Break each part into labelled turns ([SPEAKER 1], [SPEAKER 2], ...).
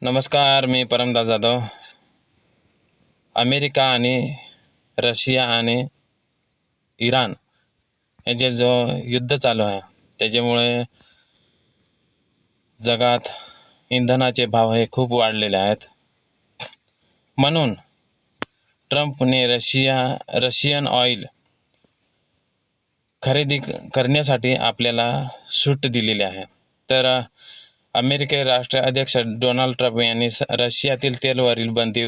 [SPEAKER 1] नमस्कार, मी परमदास जाधव. अमेरिका आणि रशिया आणि इराण हे जो युद्ध चालू आहे त्याच्यामुळे जगात इंधनाचे भाव हे खूप वाढलेले आहेत. म्हणून ट्रम्पने रशियन ऑइल खरेदी करण्यासाठी आपल्याला सूट दिलेली आहे. तर अमेरिकेचे राष्ट्राध्यक्ष डोनाल्ड ट्रम्प यांनी रशियातील तेलावरील बंदी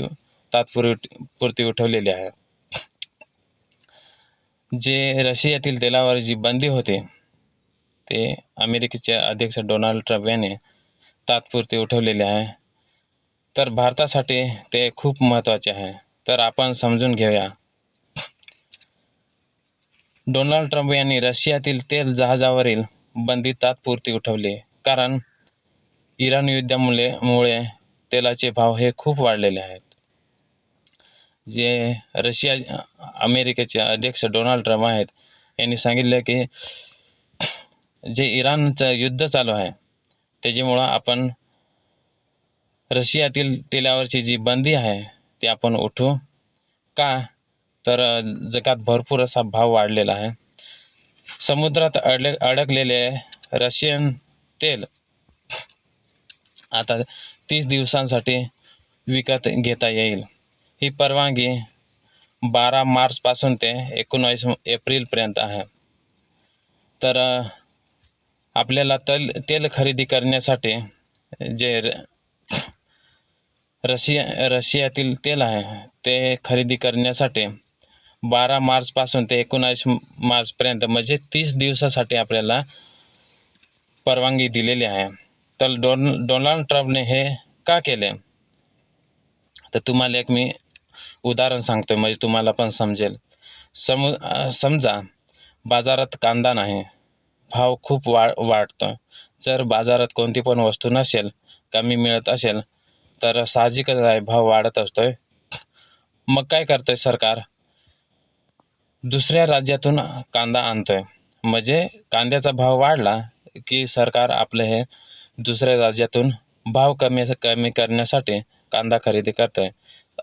[SPEAKER 1] तात्पुरती उठवलेली आहे. जे रशियातील तेलावर जी बंदी होती ते अमेरिकेचे अध्यक्ष डोनाल्ड ट्रम्प यांनी तात्पुरती उठवलेले आहे. तर भारतासाठी ते खूप महत्त्वाचे आहे. तर आपण समजून घेऊया. डोनाल्ड ट्रम्प यांनी रशियातील तेल जहाजावरील बंदी तात्पुरती उठवली, कारण इराण युद्धामुळे तेलाचे भाव हे खूप वाढलेले आहेत. जे अमेरिकेचे अध्यक्ष डोनाल्ड ट्रम्प आहेत यांनी सांगितले की जे इराणचं युद्ध चालू आहे त्याच्यामुळं आपण रशियातील तेलावरची जी बंदी आहे ती आपण उठवू का, तर जगात भरपूर असा भाव वाढलेला आहे. समुद्रात अडकलेले रशियन तेल आता 30 दिवसांसाठी विकत घेता येईल. ही परवानगी 12 मार्चपासून ते 19 एप्रिलपर्यंत आहे. तर आपल्याला तेल खरेदी करण्यासाठी जे रशियातील तेल आहे ते खरेदी करण्यासाठी 12 मार्चपासून ते 19 मार्चपर्यंत म्हणजे 30 दिवसासाठी आपल्याला परवानगी दिलेली आहे. तर डोनाल्ड ट्रम्पने हे का केले, तर तुम्हाला एक मी उदाहरण सांगतोय म्हणजे तुम्हाला पण समजेल. समजा बाजारात कांदा नाही, भाव खूप वाढतो. जर बाजारात कोणती पण वस्तू नसेल, कमी मिळत असेल तर साहजिकच आहे भाव वाढत असतोय. मग काय करतंय सरकार, दुसऱ्या राज्यातून कांदा आणतोय. म्हणजे कांद्याचा भाव वाढला की सरकार आपलं हे दुसऱ्या राज्यातून भाव कमी करण्यासाठी कांदा खरेदी करतंय.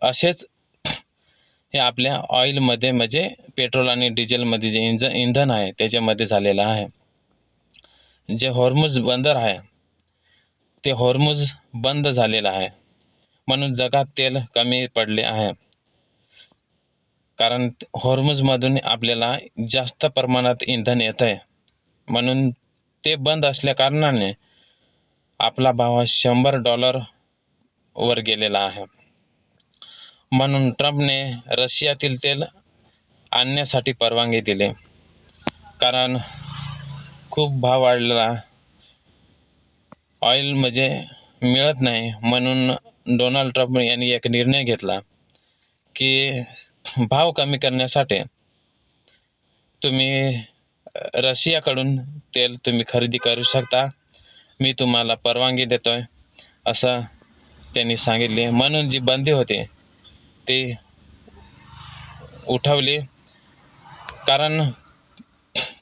[SPEAKER 1] असेच हे आपल्या ऑइलमध्ये म्हणजे पेट्रोल आणि डिझेलमध्ये जे इंधन आहे त्याच्यामध्ये झालेलं आहे. जे हॉर्मुझ बंदर आहे ते हॉर्मुझ बंद झालेलं आहे, म्हणून जगात तेल कमी पडले आहे. कारण हॉर्मुझमधून आपल्याला जास्त प्रमाणात इंधन येत आहे, म्हणून ते बंद असल्या कारणाने आपला भाव हा $100 वर गेलेला आहे. म्हणून ट्रम्पने रशियातील तेल आणण्यासाठी परवानगी दिली, कारण खूप भाव वाढलेला ऑइल म्हणजे मिळत नाही. म्हणून डोनाल्ड ट्रम्प यांनी एक निर्णय घेतला की भाव कमी करण्यासाठी तुम्ही रशियाकडून तेल तुम्ही खरेदी करू शकता, मी तुम्हाला परवानगी देतोय असं त्यांनी सांगितले. म्हणून जी बंदी होती ती उठवली, कारण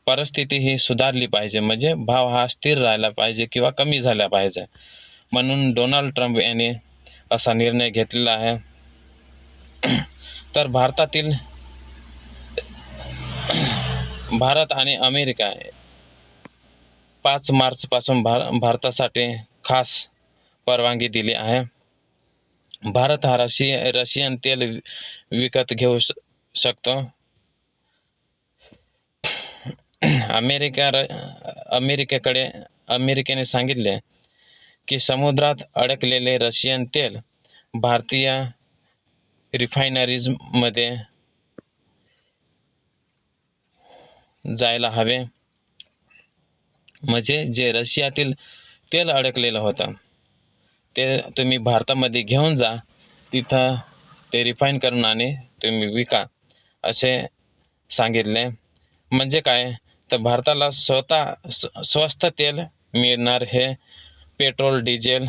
[SPEAKER 1] परिस्थिती ही सुधारली पाहिजे, म्हणजे भाव हा स्थिर राहिला पाहिजे किंवा कमी झाला पाहिजे. म्हणून डोनाल्ड ट्रम्प यांनी असा निर्णय घेतलेला आहे. तर भारत आणि अमेरिका 5 मार्चपासून भारतासाठी खास परवानगी दिली आहे. भारत हा रशियन तेल विकत घेऊ शकतो. अमेरिकेने सांगितले की समुद्रात अडकलेले रशियन तेल भारतीय रिफायनरीजमध्ये जायला हवे. म्हणजे जे रशियातील तेल अडकलेलं होतं ते तुम्ही भारतामध्ये घेऊन जा, तिथं ते रिफाईन करून आणि तुम्ही विका असे सांगितले. म्हणजे काय, तर भारताला स्वस्त तेल मिळणार, हे पेट्रोल डिझेल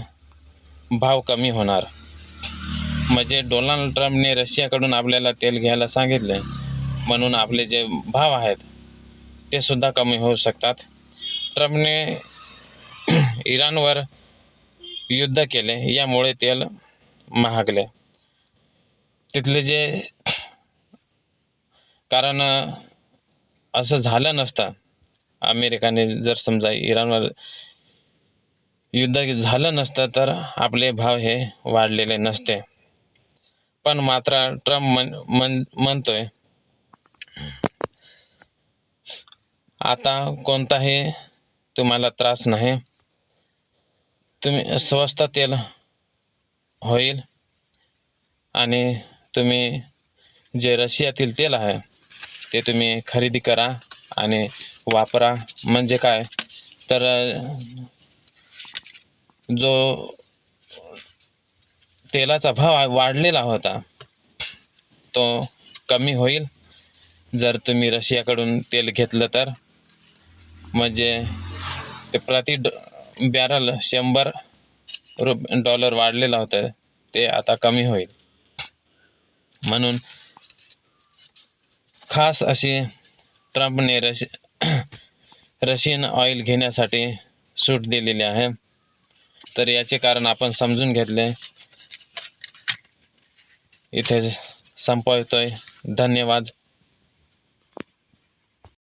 [SPEAKER 1] भाव कमी होणार. म्हणजे डोनाल्ड ट्रम्पने रशियाकडून आपल्याला तेल घ्यायला सांगितले, म्हणून आपले जे भाव आहेत ते सुद्धा कमी होऊ शकतात. ट्रम्पने इराणवर युद्ध केले, यामुळे तेल महागले. तिथले जे कारण असं झालं नसतं, अमेरिकाने जर समजा इराणवर युद्ध झालं नसतं तर आपले भाव हे वाढलेले नसते. पण मात्र ट्रम्प म्हणतोय आता कोणताही तुम्हाला त्रास नाही, तुम्ही स्वस्त तेल होईल आणि तुम्ही जे रशियातील तेल आहे ते तुम्ही खरेदी करा आणि वापरा. म्हणजे काय तर जो तेलाचा भाव वाढलेला होता तो कमी होईल जर तुम्ही रशियाकडून तेल घेतलं तर. म्हणजे ते प्रति बॅरल $100 वाढलेलं होतं, ते आता कमी होईल. म्हणून खास अशी ट्रम्पने रशियन ऑइल घेण्यासाठी सूट दिलेली आहे. तर याचे कारण आपण समजून घेतले. इथे संपवतोय. धन्यवाद.